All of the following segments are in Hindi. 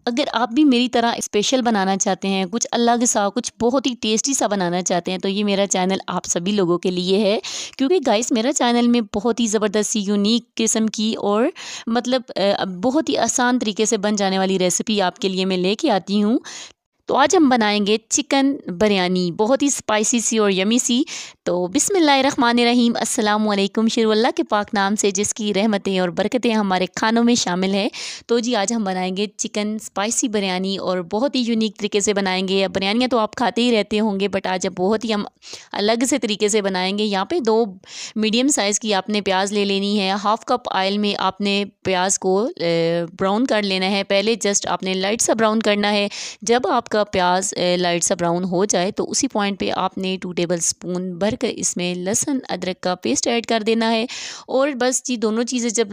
अगर आप भी मेरी तरह स्पेशल बनाना चाहते हैं, कुछ अलग सा, कुछ बहुत ही टेस्टी सा बनाना चाहते हैं, तो ये मेरा चैनल आप सभी लोगों के लिए है। क्योंकि गाइस मेरा चैनल में बहुत ही ज़बरदस्त सी यूनिक किस्म की और मतलब बहुत ही आसान तरीके से बन जाने वाली रेसिपी आपके लिए मैं लेके आती हूँ। तो आज हम बनाएंगे चिकन बिरयानी, बहुत ही स्पाइसी सी और यमी सी। तो बिस्मिल्लाहिर्रहमानिर्रहीम, अस्सलाम वालेकुम। शुरू अल्लाह के पाक नाम से जिसकी रहमतें और बरकतें हमारे खानों में शामिल है। तो जी आज हम बनाएंगे चिकन स्पाइसी बिरयानी और बहुत ही यूनिक तरीके से बनाएंगे। अब बिरयानियाँ तो आप खाते ही रहते होंगे, बट आज अब बहुत ही हम अलग से तरीके से बनाएंगे। यहाँ पे 2 मीडियम साइज़ की आपने प्याज ले लेनी है। हाफ़ कप ऑयल में आपने प्याज को ब्राउन कर लेना है। पहले जस्ट आपने लाइट सा ब्राउन करना है। जब आपका प्याज लाइट सा ब्राउन हो जाए तो उसी पॉइंट पे आपने 2 टेबल स्पून भरकर इसमें लहसुन अदरक का पेस्ट ऐड कर देना है। और बस जी दोनों चीज़ें जब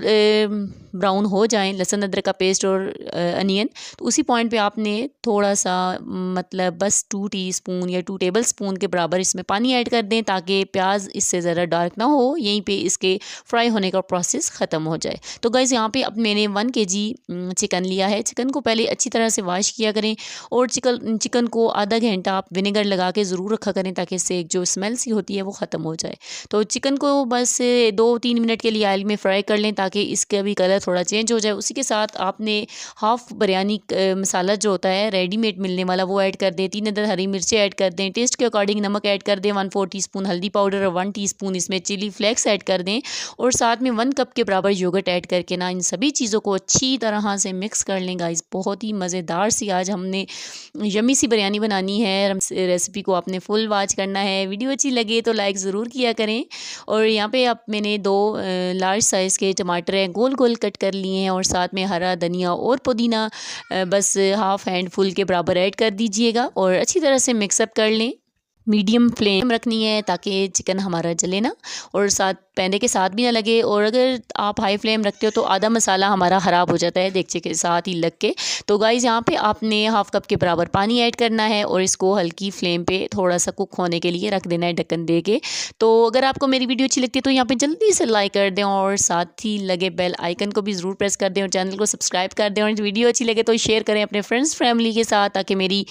ब्राउन हो जाएं, लहसुन अदरक का पेस्ट और अनियन, तो उसी पॉइंट पे आपने थोड़ा सा मतलब बस 2 टीस्पून या 2 टेबल स्पून के बराबर इसमें पानी ऐड कर दें ताकि प्याज इससे ज़रा डार्क ना हो, यहीं पे इसके फ्राई होने का प्रोसेस ख़त्म हो जाए। तो गाइस यहाँ पे अब मैंने 1 केजी चिकन लिया है। चिकन को पहले अच्छी तरह से वॉश किया करें और चिकन को आधा घंटा आप विनेगर लगा के ज़रूर रखा करें ताकि इससे एक जो स्मेल सी होती है वो ख़त्म हो जाए। तो चिकन को बस 2-3 मिनट के लिए ऑयल में फ्राई कर लें ताकि इसका भी कलर थोड़ा चेंज हो जाए। उसी के साथ आपने हाफ़ बिरयानी मसाला जो होता है रेडीमेड मिलने वाला वो ऐड कर दें। 3 अदद हरी मिर्चें ऐड कर दें। टेस्ट के अकॉर्डिंग नमक ऐड कर दें। 1/4 टीस्पून हल्दी पाउडर और 1 टीस्पून इसमें चिली फ्लेक्स ऐड कर दें। और साथ में 1 कप के बराबर योगर्ट ऐड करके ना इन सभी चीज़ों को अच्छी तरह से मिक्स कर लें गाइस। बहुत ही मज़ेदार सी आज हमने यम्मी सी बिरयानी बनानी है। रेसिपी को आपने फुल वॉच करना है। वीडियो अच्छी लगे तो लाइक ज़रूर किया करें। और यहाँ पे आप मैंने 2 लार्ज साइज़ के टमाटर हैं गोल गोल कट कर लिए हैं और साथ में हरा धनिया और पुदीना बस हाफ़ हैंड फुल के बराबर ऐड कर दीजिएगा और अच्छी तरह से मिक्सअप कर लें। मीडियम फ्लेम रखनी है ताकि चिकन हमारा जले ना और साथ पैने के साथ भी ना लगे। और अगर आप हाई फ्लेम रखते हो तो आधा मसाला हमारा ख़राब हो जाता है देगचे के साथ ही लग के। तो गाइस यहाँ पे आपने हाफ़ कप के बराबर पानी ऐड करना है और इसको हल्की फ्लेम पे थोड़ा सा कुक होने के लिए रख देना है ढक्कन दे के। तो अगर आपको मेरी वीडियो अच्छी लगती है तो यहाँ पे जल्दी से लाइक कर दें और साथ ही लगे बेल आइकन को भी ज़रूर प्रेस कर दें और चैनल को सब्सक्राइब कर दें। और वीडियो अच्छी लगे तो शेयर करें अपने फ्रेंड्स फैमिली के साथ ताकि मेरी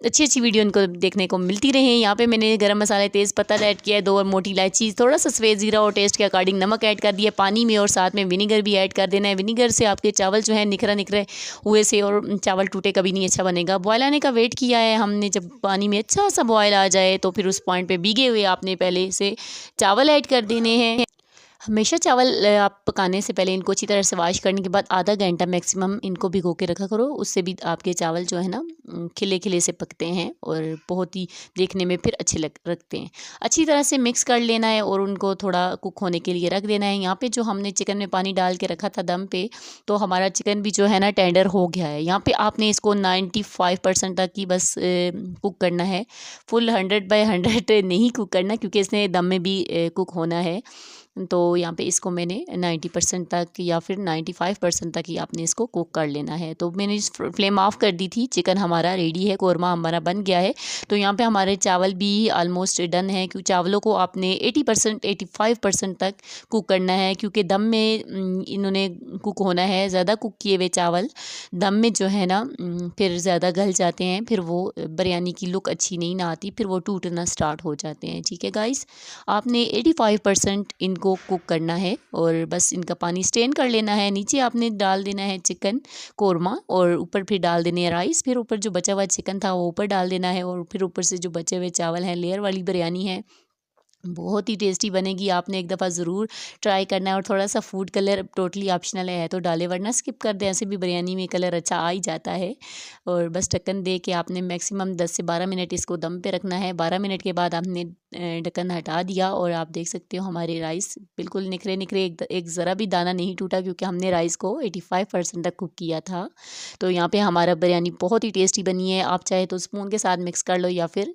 अच्छी अच्छी वीडियो इनको देखने को मिलती रहे। यहाँ पे मैंने गरम मसाला तेज़ पत्ता ऐड किया है, 2 और मोटी इलायची, थोड़ा सा सफ़ेद ज़ीरा और टेस्ट के अकॉर्डिंग नमक ऐड कर दिया पानी में। और साथ में विनेगर भी ऐड कर देना है। विनेगर से आपके चावल जो है निखरे हुए से और चावल टूटे कभी नहीं अच्छा बनेगा। बॉयल आने का वेट किया है हमने। जब पानी में अच्छा सा बॉयल आ जाए तो फिर उस पॉइंट पर भीगे हुए आपने पहले से चावल ऐड कर देने हैं। हमेशा चावल आप पकाने से पहले इनको अच्छी तरह से वॉश करने के बाद आधा घंटा मैक्सिमम इनको भिगो के रखा करो। उससे भी आपके चावल जो है ना खिले खिले से पकते हैं और बहुत ही देखने में फिर अच्छे लगते हैं। अच्छी तरह से मिक्स कर लेना है और उनको थोड़ा कुक होने के लिए रख देना है। यहाँ पे जो हमने चिकन में पानी डाल के रखा था दम पे, तो हमारा चिकन भी जो है ना टेंडर हो गया है। यहाँ पे आपने इसको 95% तक ही बस कुक करना है। फुल 100/100 नहीं कुक करना क्योंकि इसने दम में भी कुक होना है। तो यहाँ पे इसको मैंने 90% तक या फिर 95% तक ही आपने इसको कुक कर लेना है। तो मैंने इस फ्लेम ऑफ कर दी थी। चिकन हमारा रेडी है, कौरमा हमारा बन गया है। तो यहाँ पे हमारे चावल भी ऑलमोस्ट डन है क्योंकि चावलों को आपने 80% 85% तक कुक करना है क्योंकि दम में इन्होंने कुक होना है। ज़्यादा कुक किए हुए चावल दम में जो है ना फिर ज़्यादा गल जाते हैं, फिर वो बिरयानी की लुक अच्छी नहीं ना आती, फिर वो टूटना स्टार्ट हो जाते हैं। ठीक है गाइस, आपने 85% इनको कुक करना है और बस इनका पानी स्ट्रेन कर लेना है। नीचे आपने डाल देना है चिकन कोरमा और ऊपर फिर डाल देने हैं राइस। फिर ऊपर जो बचा हुआ चिकन था वो ऊपर डाल देना है और फिर ऊपर से जो बचे हुए चावल हैं। लेयर वाली बिरयानी है, बहुत ही टेस्टी बनेगी। आपने एक दफ़ा ज़रूर ट्राई करना है। और थोड़ा सा फूड कलर टोटली ऑप्शनल है तो डालें वरना स्किप कर दें, ऐसे भी बिरयानी में कलर अच्छा आ ही जाता है। और बस ढक्कन दे के आपने मैक्सिमम 10 से 12 मिनट इसको दम पे रखना है। 12 मिनट के बाद आपने ढक्कन हटा दिया और आप देख सकते हो हमारे राइस बिल्कुल निखरे निखरे, एक ज़रा भी दाना नहीं टूटा क्योंकि हमने राइस को 85% तक कुक किया था। तो यहाँ पे हमारा बिरयानी बहुत ही टेस्टी बनी है। आप चाहे तो स्पून के साथ मिक्स कर लो या फिर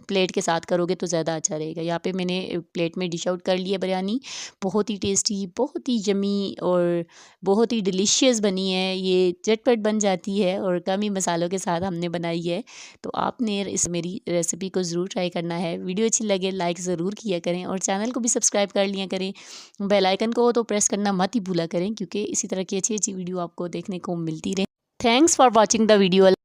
प्लेट के साथ करोगे तो ज़्यादा अच्छा रहेगा। यहाँ पे मैंने प्लेट में डिश आउट कर लिया बिरयानी। बहुत ही टेस्टी, बहुत ही यमी और बहुत ही डिलीशियस बनी है। ये झटपट बन जाती है और कम ही मसालों के साथ हमने बनाई है। तो आपने इस मेरी रेसिपी को ज़रूर ट्राई करना है। वीडियो अच्छी लगे लाइक ज़रूर किया करें और चैनल को भी सब्सक्राइब कर लिया करें। बेल आइकन को तो प्रेस करना मत ही भूला करें क्योंकि इसी तरह की अच्छी अच्छी वीडियो आपको देखने को मिलती रहे। Thanks for watching the video.